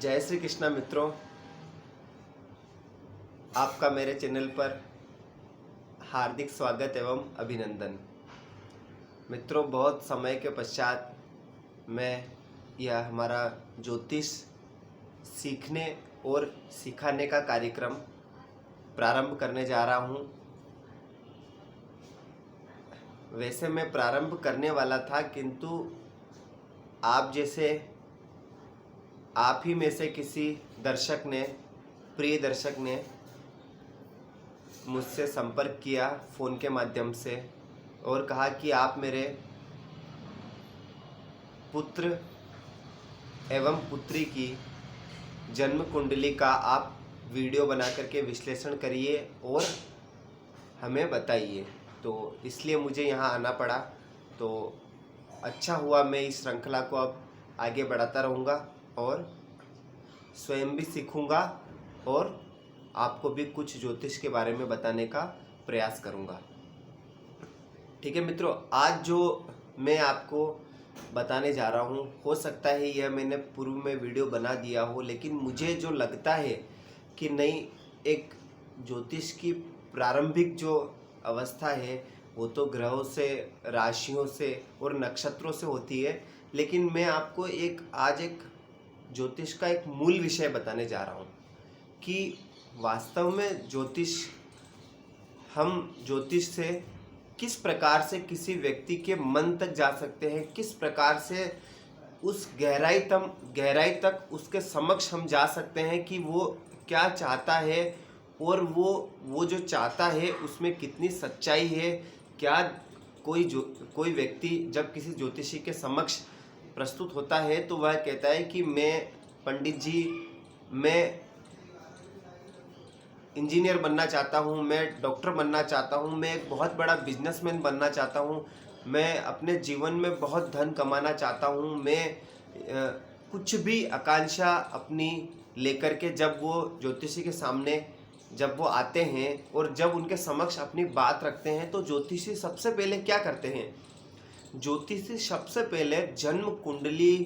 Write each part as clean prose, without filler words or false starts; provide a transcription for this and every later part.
जय श्री कृष्णा मित्रों, आपका मेरे चैनल पर हार्दिक स्वागत एवं अभिनंदन। मित्रों, बहुत समय के पश्चात मैं यह हमारा ज्योतिष सीखने और सिखाने का कार्यक्रम प्रारंभ करने जा रहा हूँ। वैसे मैं प्रारंभ करने वाला था, किंतु आप ही में से किसी दर्शक ने, प्रिय दर्शक ने मुझसे संपर्क किया फ़ोन के माध्यम से और कहा कि आप मेरे पुत्र एवं पुत्री की जन्म कुंडली का आप वीडियो बना करके विश्लेषण करिए और हमें बताइए। तो इसलिए मुझे यहाँ आना पड़ा। तो अच्छा हुआ, मैं इस श्रृंखला को अब आगे बढ़ाता रहूँगा और स्वयं भी सीखूँगा और आपको भी कुछ ज्योतिष के बारे में बताने का प्रयास करूँगा। ठीक है मित्रों, आज जो मैं आपको बताने जा रहा हूँ, हो सकता है यह मैंने पूर्व में वीडियो बना दिया हो, लेकिन मुझे जो लगता है कि नहीं, एक ज्योतिष की प्रारंभिक जो अवस्था है वो तो ग्रहों से, राशियों से और नक्षत्रों से होती है, लेकिन मैं आपको आज एक ज्योतिष का एक मूल विषय बताने जा रहा हूँ कि वास्तव में हम ज्योतिष से किस प्रकार से किसी व्यक्ति के मन तक जा सकते हैं, किस प्रकार से उस गहराई तक उसके समक्ष हम जा सकते हैं कि वो क्या चाहता है और वो जो चाहता है उसमें कितनी सच्चाई है। क्या कोई व्यक्ति जब किसी ज्योतिषी के समक्ष प्रस्तुत होता है तो वह कहता है कि मैं पंडित जी, मैं इंजीनियर बनना चाहता हूँ, मैं डॉक्टर बनना चाहता हूँ, मैं एक बहुत बड़ा बिजनेसमैन बनना चाहता हूँ, मैं अपने जीवन में बहुत धन कमाना चाहता हूँ, मैं कुछ भी आकांक्षा अपनी लेकर के जब वो ज्योतिषी के सामने जब वो आते हैं और जब उनके समक्ष अपनी बात रखते हैं, तो ज्योतिषी सबसे पहले क्या करते हैं? ज्योतिषी सबसे पहले जन्म कुंडली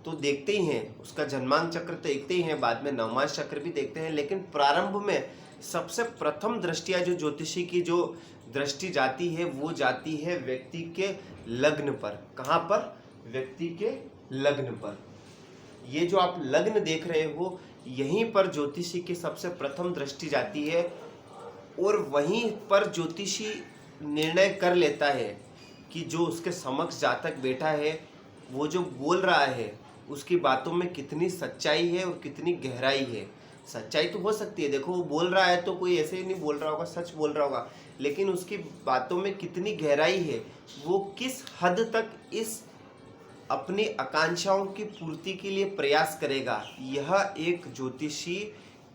तो देखते ही हैं, उसका जन्मांक चक्र तो देखते ही हैं, बाद में नवमांश चक्र भी देखते हैं, लेकिन प्रारंभ में सबसे प्रथम दृष्टिया जो ज्योतिषी की जो दृष्टि जाती है वो जाती है व्यक्ति के लग्न पर। कहाँ पर? व्यक्ति के लग्न पर। ये जो आप लग्न देख रहे हो, यहीं पर ज्योतिषी की सबसे प्रथम दृष्टि जाती है और वहीं पर ज्योतिषी निर्णय कर लेता है कि जो उसके समक्ष जातक बैठा है वो जो बोल रहा है उसकी बातों में कितनी सच्चाई है और कितनी गहराई है। सच्चाई तो हो सकती है, देखो वो बोल रहा है तो कोई ऐसे ही नहीं बोल रहा होगा, सच बोल रहा होगा, लेकिन उसकी बातों में कितनी गहराई है, वो किस हद तक इस अपनी आकांक्षाओं की पूर्ति के लिए प्रयास करेगा, यह एक ज्योतिषी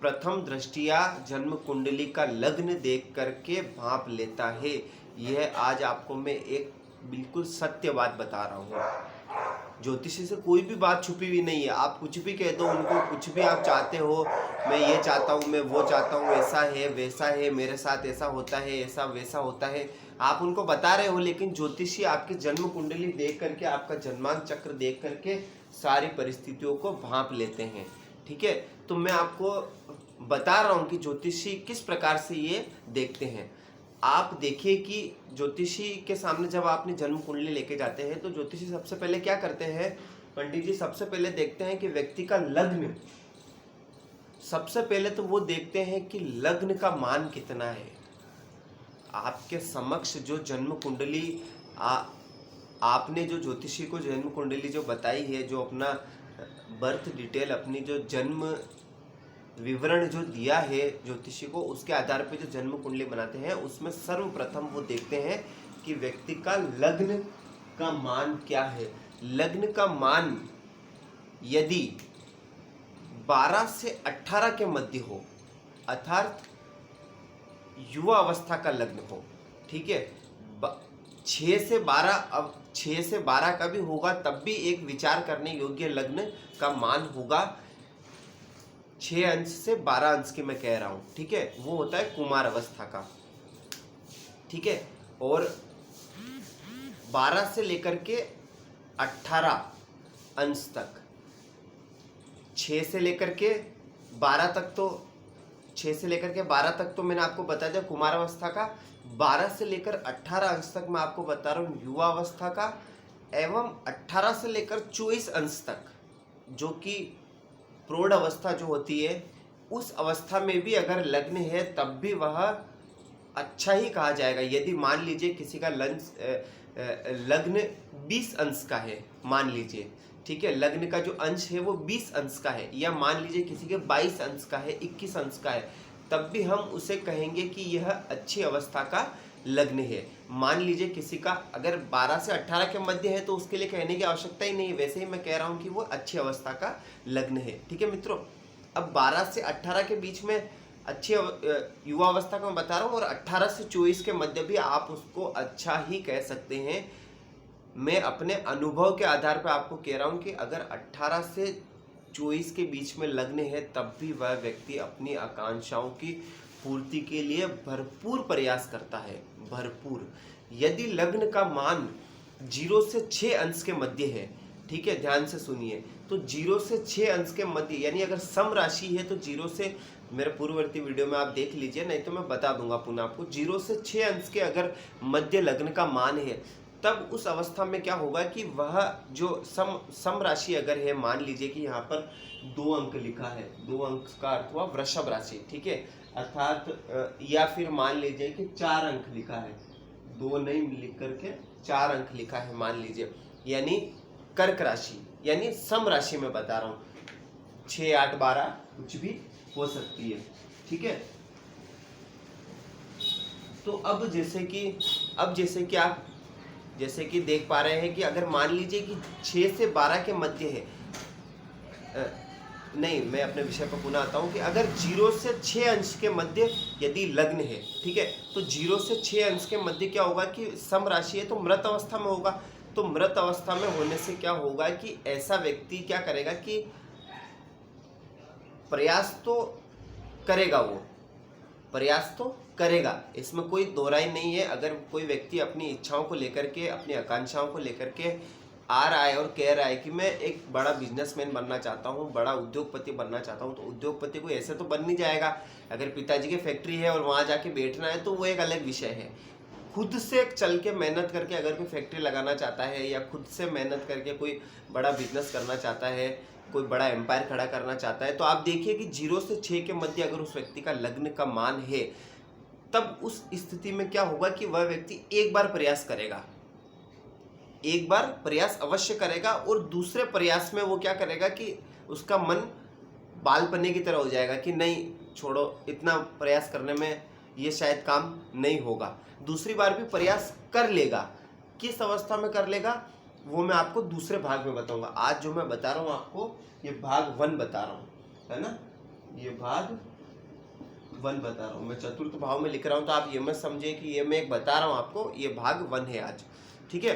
प्रथम दृष्टिया जन्म कुंडली का लग्न देख करके भांप लेता है। यह आज आपको मैं एक बिल्कुल सत्य बात बता रहा हूँ। ज्योतिषी से कोई भी बात छुपी हुई नहीं है। आप कुछ भी कह दो उनको, कुछ भी आप चाहते हो, मैं ये चाहता हूँ, मैं वो चाहता हूँ, ऐसा है वैसा है, मेरे साथ ऐसा होता है, ऐसा वैसा होता है, आप उनको बता रहे हो, लेकिन ज्योतिषी आपकी जन्म कुंडली देख करके, आपका जन्मांक चक्र देख करके सारी परिस्थितियों को भांप लेते हैं। ठीक है, तो मैं आपको बता रहा हूँ कि ज्योतिषी किस प्रकार से ये देखते हैं। आप देखिए कि ज्योतिषी के सामने जब आपने जन्म कुंडली लेके जाते हैं तो ज्योतिषी सबसे पहले क्या करते हैं? पंडित जी सबसे पहले देखते हैं कि व्यक्ति का लग्न, सबसे पहले तो वो देखते हैं कि लग्न का मान कितना है। आपके समक्ष जो जन्म कुंडली आपने जो ज्योतिषी को जन्म कुंडली जो बताई है, जो अपना बर्थ डिटेल, अपनी जो जन्म विवरण जो दिया है ज्योतिषी को, उसके आधार पर जो जन्म कुंडली बनाते हैं उसमें सर्वप्रथम वो देखते हैं कि व्यक्ति का लग्न का मान क्या है। लग्न का मान यदि 12 से 18 के मध्य हो, अर्थात युवा अवस्था का लग्न हो, ठीक है, 6 से 12, अब 6 से 12 का भी होगा तब भी एक विचार करने योग्य लग्न का मान होगा। 6 अंश से 12 अंश की मैं कह रहा हूँ, ठीक है, वो होता है कुमार अवस्था का। ठीक है, और 12 से लेकर के 18 अंश तक, 6 से लेकर के 12 तक तो 6 से लेकर के 12 तक तो मैंने आपको बता दिया कुमार अवस्था का। 12 से लेकर 18 अंश तक मैं आपको बता रहा हूँ युवा अवस्था का, एवं 18 से लेकर 24 अंश तक जो कि प्रौढ़ अवस्था जो होती है, उस अवस्था में भी अगर लग्न है तब भी वह अच्छा ही कहा जाएगा। यदि मान लीजिए किसी का लग्न 20 अंश का है, मान लीजिए, ठीक है, लग्न का जो अंश है वो 20 अंश का है, या मान लीजिए किसी के 22 अंश का है, 21 अंश का है, तब भी हम उसे कहेंगे कि यह अच्छी अवस्था का लग्न है। मान लीजिए किसी का अगर 12 से 18 के मध्य है तो उसके लिए कहने की आवश्यकता ही नहीं है, वैसे ही मैं कह रहा हूँ कि वो अच्छी अवस्था का लग्न है। ठीक है मित्रों, अब 12 से 18 के बीच में अच्छी युवा अवस्था का मैं बता रहा हूँ, और 18 से 24 के मध्य भी आप उसको अच्छा ही कह सकते हैं। मैं अपने अनुभव के आधार पर आपको कह रहा हूँ कि अगर 18 से 24 के बीच में लग्न है तब भी वह व्यक्ति अपनी आकांक्षाओं की पूर्ति के लिए भरपूर प्रयास करता है, भरपूर। यदि लग्न का मान 0 से 6 अंश के मध्य है, ठीक है, ध्यान से सुनिए, तो 0 से 6 अंश के मध्य, यानी अगर सम राशि है तो 0 से, मेरे पूर्ववर्ती वीडियो में आप देख लीजिए, नहीं तो मैं बता दूंगा पुनः आपको, 0 से 6 अंश के अगर मध्य लग्न का मान है तब उस अवस्था में क्या होगा कि वह जो सम राशि अगर है, मान लीजिए कि यहाँ पर 2 अंक लिखा है, 2 अंक का अर्थ हुआ वृषभ राशि, ठीक है, अर्थात या फिर मान लीजिए कि 4 अंक लिखा है, 2 नहीं लिख करके 4 अंक लिखा है मान लीजिए, यानी कर्क राशि, यानी सम राशि में बता रहा हूँ, 6, 8, 12 कुछ भी हो सकती है। ठीक है, तो अब जैसे कि आप जैसे कि देख पा रहे हैं कि अगर मान लीजिए कि 6 से 12 के मध्य है, नहीं, मैं अपने विषय पर पुनः आता हूं कि अगर 0 से 6 अंश के मध्य यदि लग्न है, ठीक है, तो 0 से 6 अंश के मध्य क्या होगा कि सम राशि है तो मृत अवस्था में होगा। तो मृत अवस्था में होने से क्या होगा कि ऐसा व्यक्ति क्या करेगा कि प्रयास तो करेगा, वो प्रयास तो करेगा, इसमें कोई दो राय नहीं है। अगर कोई व्यक्ति अपनी इच्छाओं को लेकर के, अपनी आकांक्षाओं को लेकर के आ रहा है और कह रहा है कि मैं एक बड़ा बिजनेसमैन बनना चाहता हूँ, बड़ा उद्योगपति बनना चाहता हूँ, तो उद्योगपति को ऐसे तो बन नहीं जाएगा। अगर पिताजी की फैक्ट्री है और वहाँ जाके बैठना है तो वो एक अलग विषय है। खुद से चल के मेहनत करके अगर कोई फैक्ट्री लगाना चाहता है, या खुद से मेहनत करके कोई बड़ा बिजनेस करना चाहता है, कोई बड़ा एम्पायर खड़ा करना चाहता है, तो आप देखिए कि 0 से 6 के मध्य अगर उस व्यक्ति का लग्न का मान है, तब उस स्थिति में क्या होगा कि वह व्यक्ति एक बार प्रयास करेगा, एक बार प्रयास अवश्य करेगा, और दूसरे प्रयास में वो क्या करेगा कि उसका मन बालपने की तरह हो जाएगा कि नहीं छोड़ो, इतना प्रयास करने में ये शायद काम नहीं होगा। दूसरी बार भी प्रयास कर लेगा। किस अवस्था में कर लेगा वो मैं आपको दूसरे भाग में बताऊंगा। आज जो मैं बता रहा हूँ आपको, ये भाग 1 बता रहा हूँ, है ना, ये भाग 1 बता रहा हूँ मैं, चतुर्थ भाव में लिख रहा हूँ, तो आप ये मत समझिए कि ये मैं एक बता रहा हूँ आपको, ये भाग 1 है आज। ठीक है,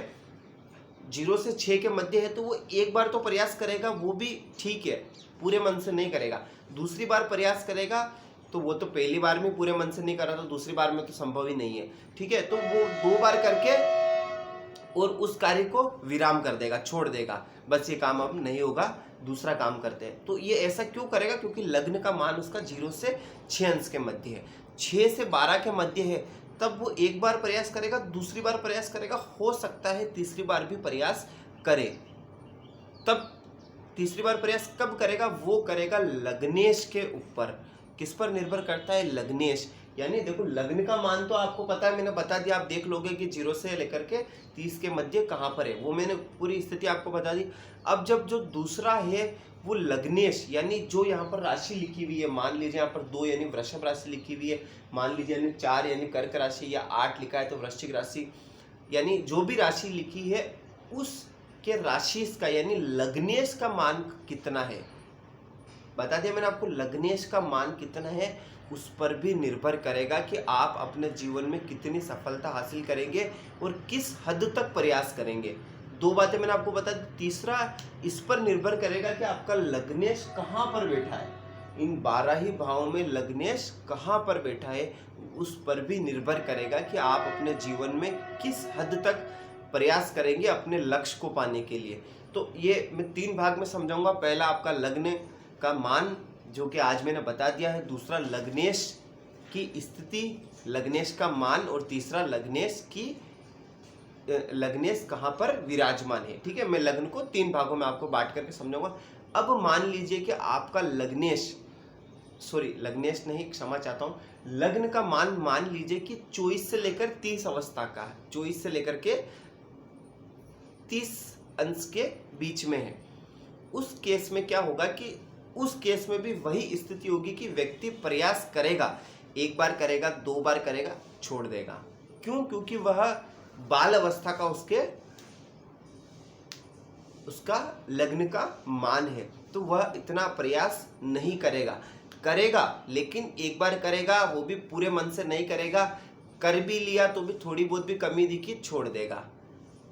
0 से 6 के मध्य है तो वो एक बार तो प्रयास करेगा, वो भी ठीक है, पूरे मन से नहीं करेगा। दूसरी बार प्रयास करेगा तो वो तो पहली बार में पूरे मन से नहीं करा, तो दूसरी बार में तो संभव ही नहीं है। ठीक है, तो वो 2 बार करके और उस कार्य को विराम कर देगा, छोड़ देगा, बस ये काम अब नहीं होगा, दूसरा काम करते हैं। तो ये ऐसा क्यों करेगा? क्योंकि लग्न का मान उसका 0 से 6 अंश के मध्य है, 6 से 12 के मध्य है, तब वो एक बार प्रयास करेगा, दूसरी बार प्रयास करेगा, हो सकता है तीसरी बार भी प्रयास करे। तब तीसरी बार प्रयास कब करेगा? वो करेगा लग्नेश के ऊपर। किस पर निर्भर करता है? लग्नेश। यानी देखो, लग्न का मान तो आपको पता है, मैंने बता दिया, आप देख लोगे कि 0 से लेकर के 30 के मध्य कहाँ पर है, वो मैंने पूरी स्थिति आपको बता दी। अब जब जो दूसरा है वो लग्नेश, यानी जो यहाँ पर राशि लिखी हुई है, मान लीजिए यहाँ पर 2 यानी वृषभ राशि लिखी हुई है, मान लीजिए यानी 4 यानी कर्क राशि, या 8 लिखा है तो वृश्चिक राशि, यानी जो भी राशि लिखी है उसके राशि का यानी लग्नेश का मान कितना है, बता दिया मैंने आपको। लग्नेश का मान कितना है उस पर भी निर्भर करेगा कि आप अपने जीवन में कितनी सफलता हासिल करेंगे और किस हद तक प्रयास करेंगे। 2 बातें मैंने आपको बता दी। तीसरा इस पर निर्भर करेगा कि आपका लग्नेश कहाँ पर बैठा है, इन 12 ही भावों में लग्नेश कहाँ पर बैठा है, उस पर भी निर्भर करेगा कि आप अपने जीवन में किस हद तक प्रयास करेंगे अपने लक्ष्य को पाने के लिए। तो ये मैं 3 भाग में समझाऊंगा। पहला आपका लग्न का मान जो कि आज मैंने बता दिया है। दूसरा लग्नेश की स्थिति, लग्नेश का मान, और तीसरा लग्नेश कहाँ पर विराजमान है। ठीक है, मैं लग्न को 3 भागों में आपको बांट करके समझाऊंगा। अब मान लीजिए कि आपका लग्नेश नहीं, क्षमा चाहता हूँ, लग्न का मान लीजिए कि 24 से लेकर 30 अवस्था का है, 24 से लेकर के 30 अंश के बीच में है। उस केस में क्या होगा कि उस केस में भी वही स्थिति होगी कि व्यक्ति प्रयास करेगा, एक बार करेगा, 2 बार करेगा, छोड़ देगा। क्यों? क्योंकि वह बाल अवस्था का उसका लग्न का मान है, तो वह इतना प्रयास नहीं करेगा, लेकिन एक बार करेगा, वो भी पूरे मन से नहीं करेगा, कर भी लिया तो भी थोड़ी बहुत भी कमी दिखी, छोड़ देगा।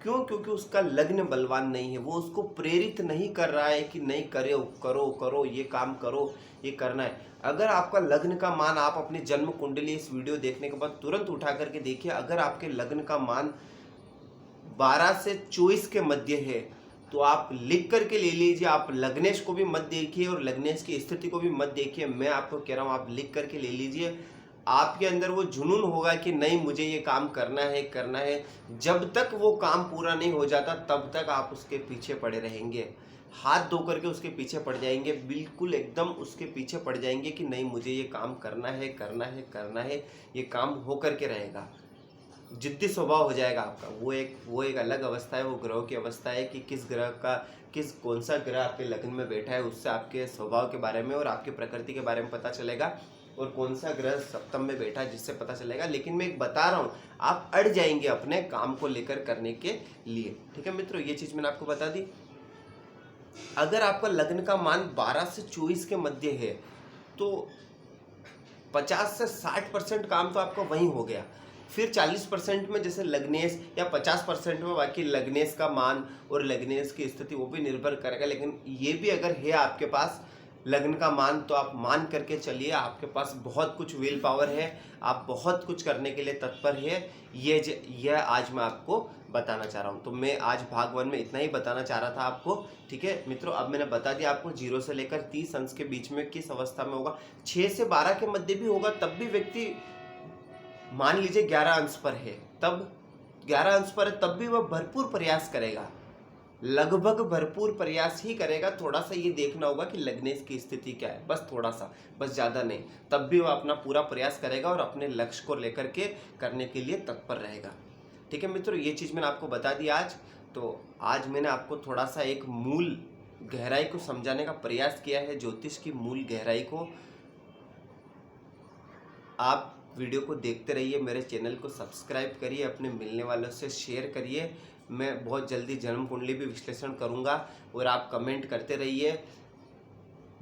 क्यों? क्योंकि उसका लग्न बलवान नहीं है, वो उसको प्रेरित नहीं कर रहा है कि नहीं करो, ये काम करो, ये करना है। अगर आपका लग्न का मान, आप अपनी जन्म कुंडली इस वीडियो देखने के बाद तुरंत उठा करके देखिए, अगर आपके लग्न का मान 12 से 24 के मध्य है तो आप लिख करके ले लीजिए। आप लग्नेश को भी मत देखिए और लग्नेश की स्थिति को भी मत देखिए, मैं आपको कह रहा हूँ आप लिख करके ले लीजिए। आपके अंदर वो जुनून होगा कि नहीं, मुझे ये काम करना है। जब तक वो काम पूरा नहीं हो जाता तब तक आप उसके पीछे पड़े रहेंगे, हाथ धो करके उसके पीछे पड़ जाएंगे, बिल्कुल एकदम उसके पीछे पड़ जाएंगे कि नहीं, मुझे ये काम करना है, ये काम हो करके रहेगा। जिद्दी स्वभाव हो जाएगा आपका। वो एक अलग अवस्था है, वो ग्रह की अवस्था है कि कौन सा ग्रह आपके लग्न में बैठा है, उससे आपके स्वभाव के बारे में और आपकी प्रकृति के बारे में पता चलेगा, और कौन सा ग्रह सप्तम में बैठा है जिससे पता चलेगा। लेकिन मैं एक बता रहा हूँ, आप अड़ जाएंगे अपने काम को लेकर करने के लिए। ठीक है मित्रों, ये चीज मैंने आपको बता दी। अगर आपका लग्न का मान 12 से 24 के मध्य है तो 50 से 60% काम तो आपका वहीं हो गया। फिर 40% में जैसे लग्नेश, या 50% में बाकी लग्नेश का मान और लग्नेश की स्थिति, वो भी निर्भर करेगा। लेकिन ये भी अगर है आपके पास लग्न का मान, तो आप मान करके चलिए, आपके पास बहुत कुछ विल पावर है, आप बहुत कुछ करने के लिए तत्पर है। यह आज मैं आपको बताना चाह रहा हूँ। तो मैं आज भाग 1 में इतना ही बताना चाह रहा था आपको। ठीक है मित्रों, अब मैंने बता दिया आपको 0 से लेकर 30 अंश के बीच में किस अवस्था में होगा। 6 से 12 के मध्य भी होगा, तब भी व्यक्ति मान लीजिए 11 अंश पर है, तब भी वह भरपूर प्रयास करेगा, लगभग भरपूर प्रयास ही करेगा। थोड़ा सा ये देखना होगा कि लग्नेश की स्थिति क्या है, बस थोड़ा सा, बस ज़्यादा नहीं। तब भी वह अपना पूरा प्रयास करेगा और अपने लक्ष्य को लेकर के करने के लिए तत्पर रहेगा। ठीक है मित्रों, ये चीज़ मैंने आपको बता दी आज। तो आज मैंने आपको थोड़ा सा एक मूल गहराई को समझाने का प्रयास किया है, ज्योतिष की मूल गहराई को। आप वीडियो को देखते रहिए, मेरे चैनल को सब्सक्राइब करिए, अपने मिलने वालों से शेयर करिए। मैं बहुत जल्दी जन्म कुंडली भी विश्लेषण करूंगा और आप कमेंट करते रहिए।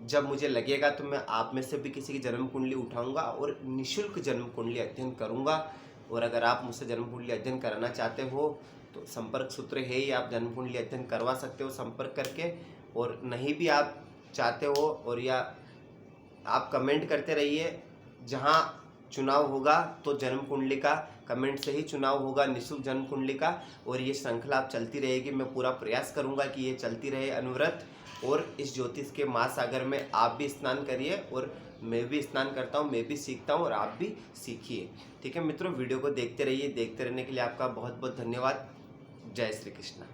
जब मुझे लगेगा तो मैं आप में से भी किसी की जन्म कुंडली उठाऊंगा और निःशुल्क जन्म कुंडली अध्ययन करूंगा। और अगर आप मुझसे जन्म कुंडली अध्ययन कराना चाहते हो तो संपर्क सूत्र है ही, आप जन्म कुंडली अध्ययन करवा सकते हो संपर्क करके। और नहीं भी आप चाहते हो, और या आप कमेंट करते रहिए, जहाँ चुनाव होगा तो जन्म कुंडली का कमेंट से ही चुनाव होगा, निःशुल्क जन्म कुंडली का। और ये श्रृंखला आप चलती रहेगी, मैं पूरा प्रयास करूंगा कि ये चलती रहे अनवरत। और इस ज्योतिष के महासागर में आप भी स्नान करिए, और मैं भी स्नान करता हूँ, मैं भी सीखता हूँ, और आप भी सीखिए। ठीक है मित्रों, वीडियो को देखते रहिए। देखते रहने के लिए आपका बहुत बहुत धन्यवाद। जय श्री कृष्ण।